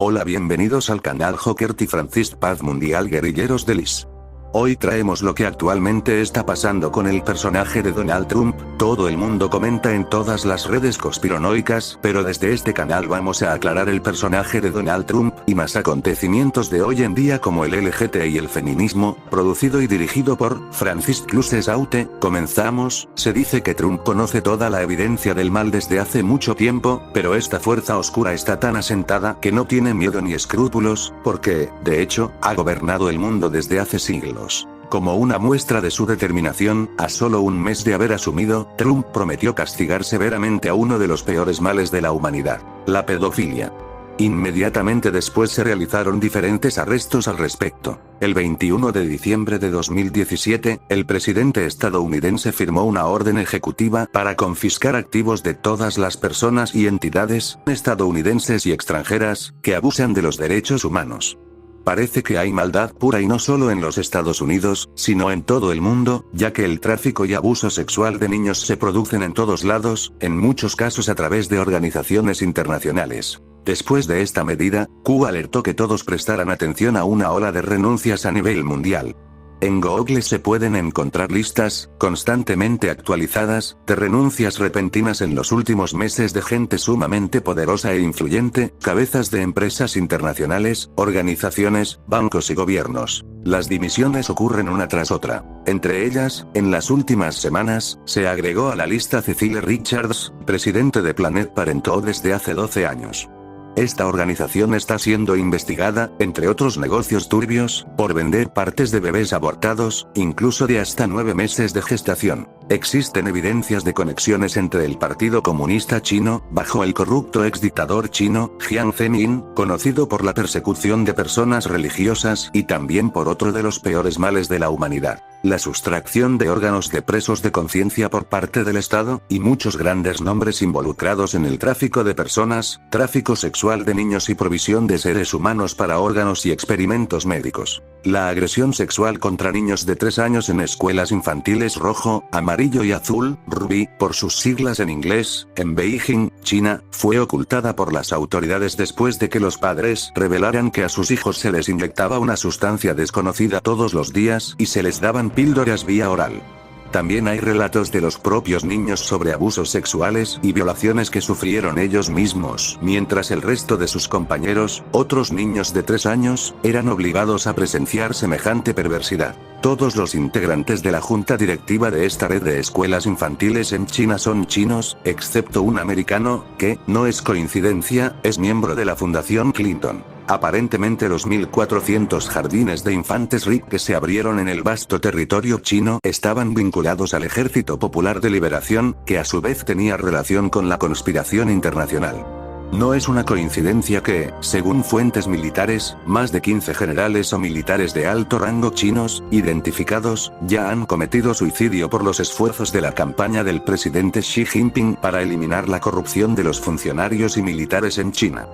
Hola, bienvenidos al canal Jokerty Francis Paz Mundial Guerrilleros de Lis. Hoy traemos lo que actualmente está pasando con el personaje de Donald Trump. Todo el mundo comenta en todas las redes conspiranoicas, pero desde este canal vamos a aclarar el personaje de Donald Trump, y más acontecimientos de hoy en día como el LGT y el feminismo, producido y dirigido por Francis Cluses Aute. Comenzamos. Se dice que Trump conoce toda la evidencia del mal desde hace mucho tiempo, pero esta fuerza oscura está tan asentada que no tiene miedo ni escrúpulos, porque, de hecho, ha gobernado el mundo desde hace siglos. Como una muestra de su determinación, a solo un mes de haber asumido, Trump prometió castigar severamente a uno de los peores males de la humanidad: la pedofilia. Inmediatamente después se realizaron diferentes arrestos al respecto. El 21 de diciembre de 2017, el presidente estadounidense firmó una orden ejecutiva para confiscar activos de todas las personas y entidades, estadounidenses y extranjeras, que abusan de los derechos humanos. Parece que hay maldad pura y no solo en los Estados Unidos, sino en todo el mundo, ya que el tráfico y abuso sexual de niños se producen en todos lados, en muchos casos a través de organizaciones internacionales. Después de esta medida, Q alertó que todos prestaran atención a una ola de renuncias a nivel mundial. En Google se pueden encontrar listas, constantemente actualizadas, de renuncias repentinas en los últimos meses de gente sumamente poderosa e influyente, cabezas de empresas internacionales, organizaciones, bancos y gobiernos. Las dimisiones ocurren una tras otra. Entre ellas, en las últimas semanas, se agregó a la lista Cecile Richards, presidente de Planet Parenthood desde hace 12 años. Esta organización está siendo investigada, entre otros negocios turbios, por vender partes de bebés abortados, incluso de hasta 9 meses de gestación. Existen evidencias de conexiones entre el Partido Comunista Chino, bajo el corrupto exdictador chino, Jiang Zemin, conocido por la persecución de personas religiosas, y también por otro de los peores males de la humanidad: la sustracción de órganos de presos de conciencia por parte del Estado, y muchos grandes nombres involucrados en el tráfico de personas, tráfico sexual de niños y provisión de seres humanos para órganos y experimentos médicos. La agresión sexual contra niños de 3 años en escuelas infantiles rojo, amarillo y azul, RUBY, por sus siglas en inglés, en Beijing, China, fue ocultada por las autoridades después de que los padres revelaran que a sus hijos se les inyectaba una sustancia desconocida todos los días y se les daban píldoras vía oral. También hay relatos de los propios niños sobre abusos sexuales y violaciones que sufrieron ellos mismos, mientras el resto de sus compañeros, otros niños de 3 años, eran obligados a presenciar semejante perversidad. Todos los integrantes de la junta directiva de esta red de escuelas infantiles en China son chinos, excepto un americano, que, no es coincidencia, es miembro de la Fundación Clinton. Aparentemente los 1.400 jardines de infantes RIC que se abrieron en el vasto territorio chino estaban vinculados al Ejército Popular de Liberación, que a su vez tenía relación con la conspiración internacional. No es una coincidencia que, según fuentes militares, más de 15 generales o militares de alto rango chinos, identificados, ya han cometido suicidio por los esfuerzos de la campaña del presidente Xi Jinping para eliminar la corrupción de los funcionarios y militares en China.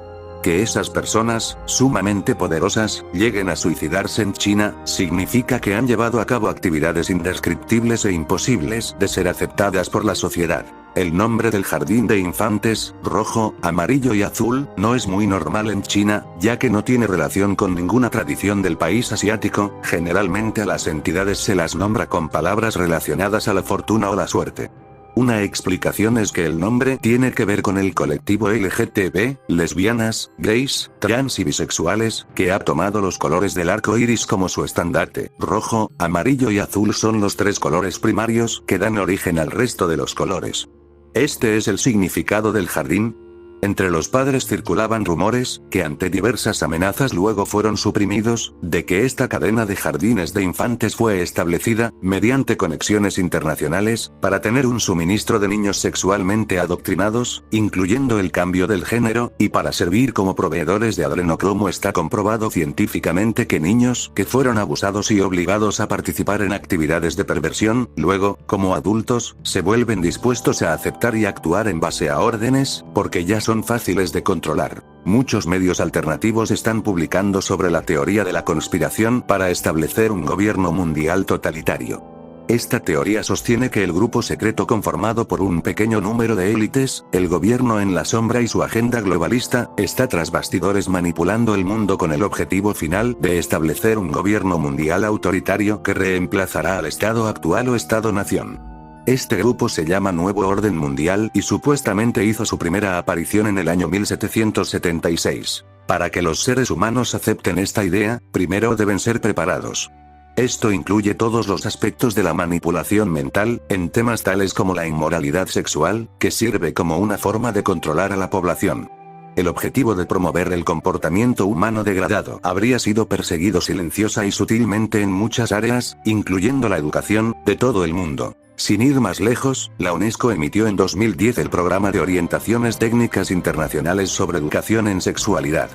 Que esas personas, sumamente poderosas, lleguen a suicidarse en China, significa que han llevado a cabo actividades indescriptibles e imposibles de ser aceptadas por la sociedad. El nombre del jardín de infantes, rojo, amarillo y azul, no es muy normal en China, ya que no tiene relación con ninguna tradición del país asiático. Generalmente a las entidades se las nombra con palabras relacionadas a la fortuna o la suerte. Una explicación es que el nombre tiene que ver con el colectivo LGTB, lesbianas, gays, trans y bisexuales, que ha tomado los colores del arco iris como su estandarte. Rojo, amarillo y azul son los 3 colores primarios que dan origen al resto de los colores. Este es el significado del jardín. Entre los padres circulaban rumores, que ante diversas amenazas luego fueron suprimidos, de que esta cadena de jardines de infantes fue establecida, mediante conexiones internacionales, para tener un suministro de niños sexualmente adoctrinados, incluyendo el cambio del género, y para servir como proveedores de adrenocromo. Está comprobado científicamente que niños que fueron abusados y obligados a participar en actividades de perversión, luego, como adultos, se vuelven dispuestos a aceptar y actuar en base a órdenes, porque ya son fáciles de controlar. Muchos medios alternativos están publicando sobre la teoría de la conspiración para establecer un gobierno mundial totalitario. Esta teoría sostiene que el grupo secreto conformado por un pequeño número de élites, el gobierno en la sombra y su agenda globalista, está tras bastidores manipulando el mundo con el objetivo final de establecer un gobierno mundial autoritario que reemplazará al Estado actual o Estado-nación. Este grupo se llama Nuevo Orden Mundial y supuestamente hizo su primera aparición en el año 1776. Para que los seres humanos acepten esta idea, primero deben ser preparados. Esto incluye todos los aspectos de la manipulación mental, en temas tales como la inmoralidad sexual, que sirve como una forma de controlar a la población. El objetivo de promover el comportamiento humano degradado habría sido perseguido silenciosa y sutilmente en muchas áreas, incluyendo la educación, de todo el mundo. Sin ir más lejos, la UNESCO emitió en 2010 el Programa de Orientaciones Técnicas Internacionales sobre Educación en Sexualidad.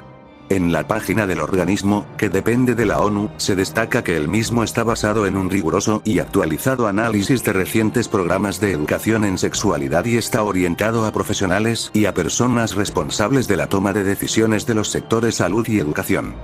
En la página del organismo, que depende de la ONU, se destaca que el mismo está basado en un riguroso y actualizado análisis de recientes programas de educación en sexualidad y está orientado a profesionales y a personas responsables de la toma de decisiones de los sectores salud y educación.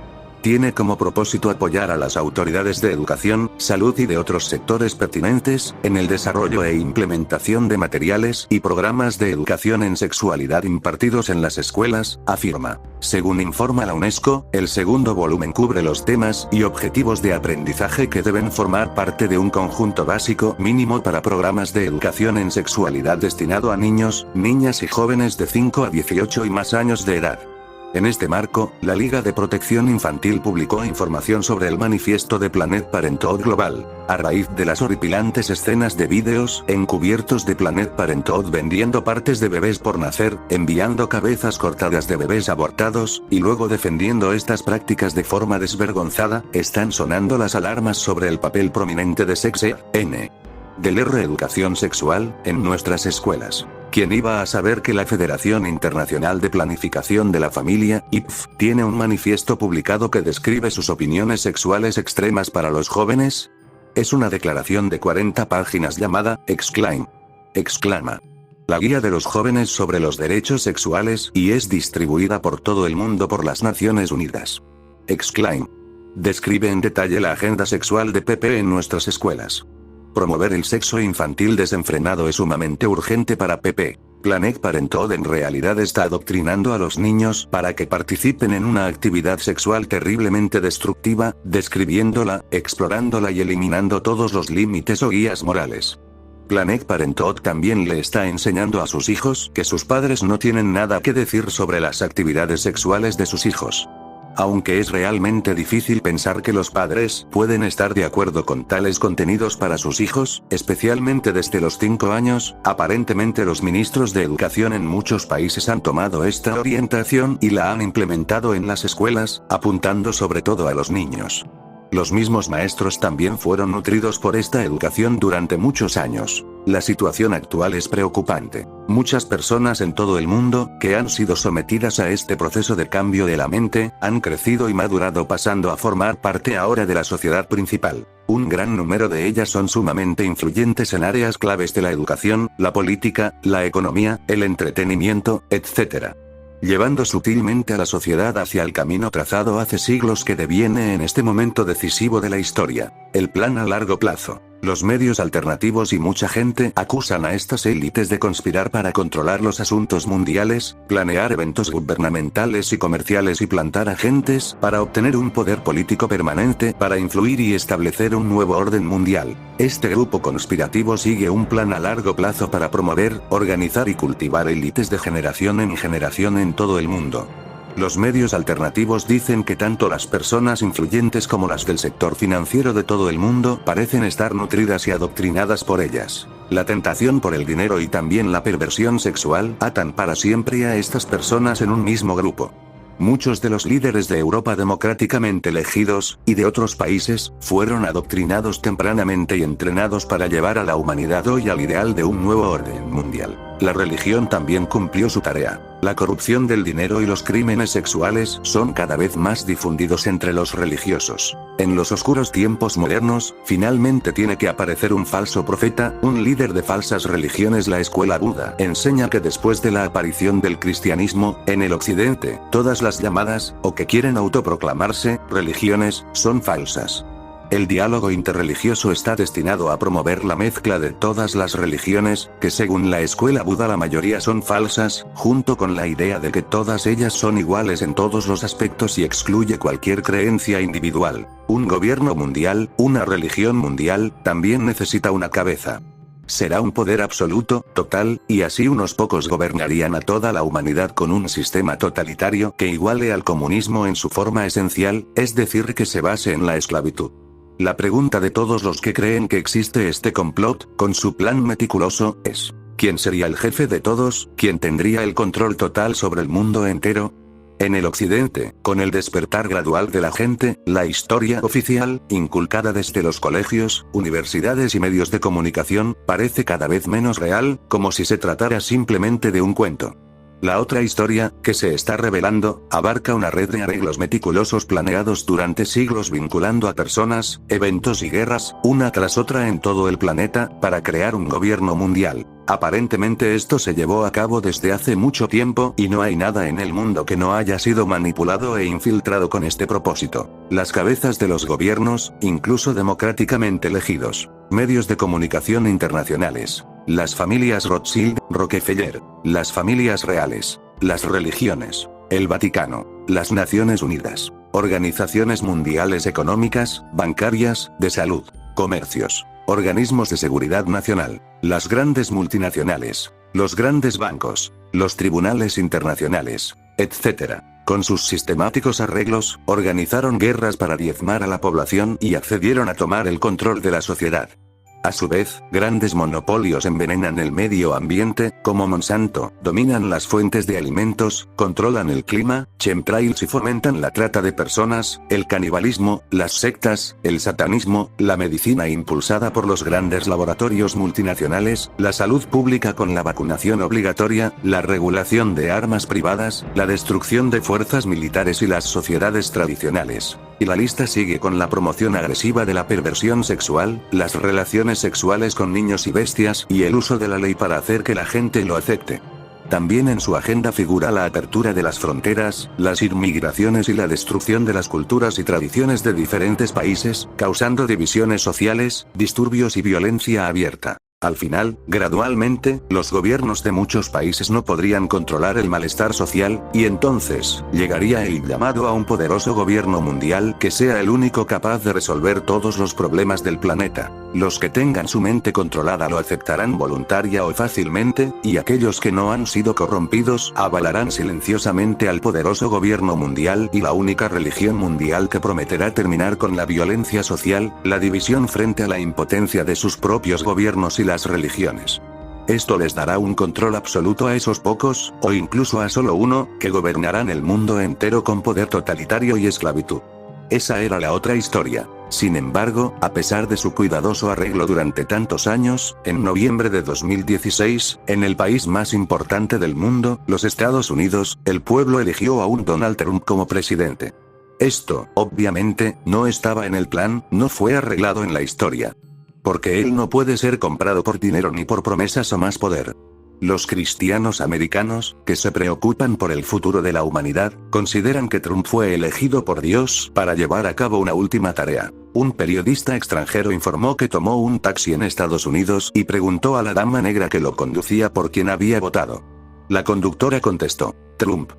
Tiene como propósito apoyar a las autoridades de educación, salud y de otros sectores pertinentes, en el desarrollo e implementación de materiales y programas de educación en sexualidad impartidos en las escuelas, afirma. Según informa la UNESCO, el segundo volumen cubre los temas y objetivos de aprendizaje que deben formar parte de un conjunto básico mínimo para programas de educación en sexualidad destinado a niños, niñas y jóvenes de 5 a 18 y más años de edad. En este marco, la Liga de Protección Infantil publicó información sobre el manifiesto de Planned Parenthood Global, a raíz de las horripilantes escenas de vídeos encubiertos de Planned Parenthood vendiendo partes de bebés por nacer, enviando cabezas cortadas de bebés abortados, y luego defendiendo estas prácticas de forma desvergonzada. Están sonando las alarmas sobre el papel prominente de Sex-Ed de la reeducación sexual en nuestras escuelas. ¿Quién iba a saber que la Federación Internacional de Planificación de la Familia, IPF, tiene un manifiesto publicado que describe sus opiniones sexuales extremas para los jóvenes? Es una declaración de 40 páginas llamada Exclama. La guía de los jóvenes sobre los derechos sexuales y es distribuida por todo el mundo por las Naciones Unidas. Describe en detalle la agenda sexual de PP en nuestras escuelas. Promover el sexo infantil desenfrenado es sumamente urgente para PP. Planned Parenthood en realidad está adoctrinando a los niños para que participen en una actividad sexual terriblemente destructiva, describiéndola, explorándola y eliminando todos los límites o guías morales. Planned Parenthood también le está enseñando a sus hijos que sus padres no tienen nada que decir sobre las actividades sexuales de sus hijos. Aunque es realmente difícil pensar que los padres pueden estar de acuerdo con tales contenidos para sus hijos, especialmente desde los 5 años, aparentemente los ministros de educación en muchos países han tomado esta orientación y la han implementado en las escuelas, apuntando sobre todo a los niños. Los mismos maestros también fueron nutridos por esta educación durante muchos años. La situación actual es preocupante. Muchas personas en todo el mundo, que han sido sometidas a este proceso de cambio de la mente, han crecido y madurado pasando a formar parte ahora de la sociedad principal. Un gran número de ellas son sumamente influyentes en áreas claves de la educación, la política, la economía, el entretenimiento, etc. Llevando sutilmente a la sociedad hacia el camino trazado hace siglos que deviene en este momento decisivo de la historia, el plan a largo plazo. Los medios alternativos y mucha gente acusan a estas élites de conspirar para controlar los asuntos mundiales, planear eventos gubernamentales y comerciales y plantar agentes para obtener un poder político permanente para influir y establecer un nuevo orden mundial. Este grupo conspirativo sigue un plan a largo plazo para promover, organizar y cultivar élites de generación en generación en todo el mundo. Los medios alternativos dicen que tanto las personas influyentes como las del sector financiero de todo el mundo parecen estar nutridas y adoctrinadas por ellas. La tentación por el dinero y también la perversión sexual atan para siempre a estas personas en un mismo grupo. Muchos de los líderes de Europa democráticamente elegidos, y de otros países, fueron adoctrinados tempranamente y entrenados para llevar a la humanidad hoy al ideal de un nuevo orden mundial. La religión también cumplió su tarea. La corrupción del dinero y los crímenes sexuales son cada vez más difundidos entre los religiosos. En los oscuros tiempos modernos, finalmente tiene que aparecer un falso profeta, un líder de falsas religiones. La escuela Buda enseña que después de la aparición del cristianismo, en el occidente, todas las llamadas, o que quieren autoproclamarse, religiones, son falsas. El diálogo interreligioso está destinado a promover la mezcla de todas las religiones, que según la escuela Buda la mayoría son falsas, junto con la idea de que todas ellas son iguales en todos los aspectos y excluye cualquier creencia individual. Un gobierno mundial, una religión mundial, también necesita una cabeza. Será un poder absoluto, total, y así unos pocos gobernarían a toda la humanidad con un sistema totalitario que iguale al comunismo en su forma esencial, es decir, que se base en la esclavitud. La pregunta de todos los que creen que existe este complot, con su plan meticuloso, es: ¿quién sería el jefe de todos? ¿Quién tendría el control total sobre el mundo entero? En el occidente, con el despertar gradual de la gente, la historia oficial, inculcada desde los colegios, universidades y medios de comunicación, parece cada vez menos real, como si se tratara simplemente de un cuento. La otra historia, que se está revelando, abarca una red de arreglos meticulosos planeados durante siglos vinculando a personas, eventos y guerras, una tras otra en todo el planeta, para crear un gobierno mundial. Aparentemente esto se llevó a cabo desde hace mucho tiempo y no hay nada en el mundo que no haya sido manipulado e infiltrado con este propósito. Las cabezas de los gobiernos, incluso democráticamente elegidos, medios de comunicación internacionales, las familias Rothschild, Rockefeller, las familias reales, las religiones, el Vaticano, las Naciones Unidas, organizaciones mundiales económicas, bancarias, de salud, comercios, organismos de seguridad nacional, las grandes multinacionales, los grandes bancos, los tribunales internacionales, etc. Con sus sistemáticos arreglos, organizaron guerras para diezmar a la población y accedieron a tomar el control de la sociedad. A su vez, grandes monopolios envenenan el medio ambiente, como Monsanto, dominan las fuentes de alimentos, controlan el clima, chemtrails y fomentan la trata de personas, el canibalismo, las sectas, el satanismo, la medicina impulsada por los grandes laboratorios multinacionales, la salud pública con la vacunación obligatoria, la regulación de armas privadas, la destrucción de fuerzas militares y las sociedades tradicionales. Y la lista sigue con la promoción agresiva de la perversión sexual, las relaciones sexuales con niños y bestias, y el uso de la ley para hacer que la gente lo acepte. También en su agenda figura la apertura de las fronteras, las inmigraciones y la destrucción de las culturas y tradiciones de diferentes países, causando divisiones sociales, disturbios y violencia abierta. Al final, gradualmente, los gobiernos de muchos países no podrían controlar el malestar social, y entonces, llegaría el llamado a un poderoso gobierno mundial que sea el único capaz de resolver todos los problemas del planeta. Los que tengan su mente controlada lo aceptarán voluntaria o fácilmente, y aquellos que no han sido corrompidos avalarán silenciosamente al poderoso gobierno mundial y la única religión mundial que prometerá terminar con la violencia social, la división frente a la impotencia de sus propios gobiernos y las religiones. Esto les dará un control absoluto a esos pocos, o incluso a solo uno, que gobernarán el mundo entero con poder totalitario y esclavitud. Esa era la otra historia. Sin embargo, a pesar de su cuidadoso arreglo durante tantos años, en noviembre de 2016, en el país más importante del mundo, los Estados Unidos, el pueblo eligió a un Donald Trump como presidente. Esto, obviamente, no estaba en el plan, no fue arreglado en la historia. Porque él no puede ser comprado por dinero ni por promesas o más poder. Los cristianos americanos, que se preocupan por el futuro de la humanidad, consideran que Trump fue elegido por Dios para llevar a cabo una última tarea. Un periodista extranjero informó que tomó un taxi en Estados Unidos y preguntó a la dama negra que lo conducía por quién había votado. La conductora contestó: Trump.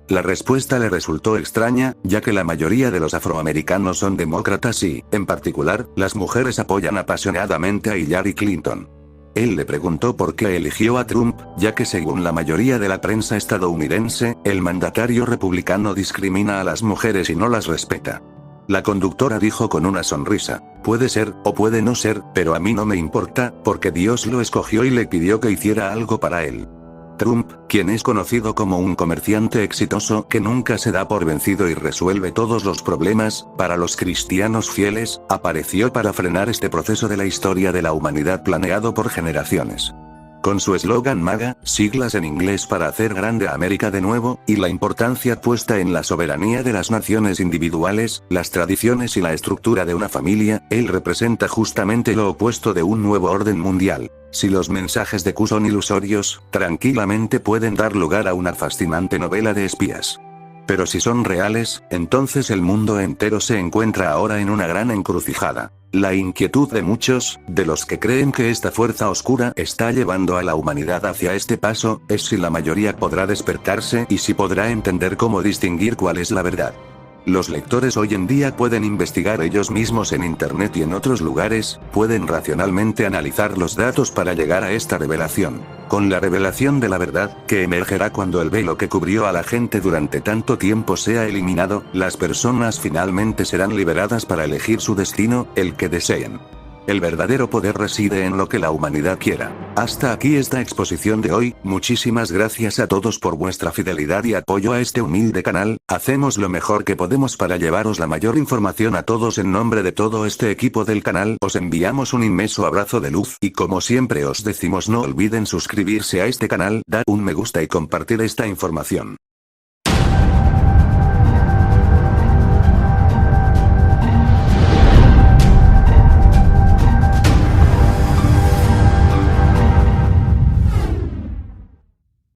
La respuesta le resultó extraña, ya que la mayoría de los afroamericanos son demócratas y, en particular, las mujeres apoyan apasionadamente a Hillary Clinton. Él le preguntó por qué eligió a Trump, ya que según la mayoría de la prensa estadounidense, el mandatario republicano discrimina a las mujeres y no las respeta. La conductora dijo con una sonrisa: puede ser, o puede no ser, pero a mí no me importa, porque Dios lo escogió y le pidió que hiciera algo para él. Trump, quien es conocido como un comerciante exitoso que nunca se da por vencido y resuelve todos los problemas, para los cristianos fieles, apareció para frenar este proceso de la historia de la humanidad planeado por generaciones. Con su eslogan MAGA, siglas en inglés para hacer grande a América de nuevo, y la importancia puesta en la soberanía de las naciones individuales, las tradiciones y la estructura de una familia, él representa justamente lo opuesto de un nuevo orden mundial. Si los mensajes de Q son ilusorios, tranquilamente pueden dar lugar a una fascinante novela de espías. Pero si son reales, entonces el mundo entero se encuentra ahora en una gran encrucijada. La inquietud de muchos, de los que creen que esta fuerza oscura está llevando a la humanidad hacia este paso, es si la mayoría podrá despertarse y si podrá entender cómo distinguir cuál es la verdad. Los lectores hoy en día pueden investigar ellos mismos en internet y en otros lugares, pueden racionalmente analizar los datos para llegar a esta revelación. Con la revelación de la verdad, que emergerá cuando el velo que cubrió a la gente durante tanto tiempo sea eliminado, las personas finalmente serán liberadas para elegir su destino, el que deseen. El verdadero poder reside en lo que la humanidad quiera. Hasta aquí esta exposición de hoy, muchísimas gracias a todos por vuestra fidelidad y apoyo a este humilde canal, hacemos lo mejor que podemos para llevaros la mayor información a todos. En nombre de todo este equipo del canal os enviamos un inmenso abrazo de luz y como siempre os decimos no olviden suscribirse a este canal, dar un me gusta y compartir esta información.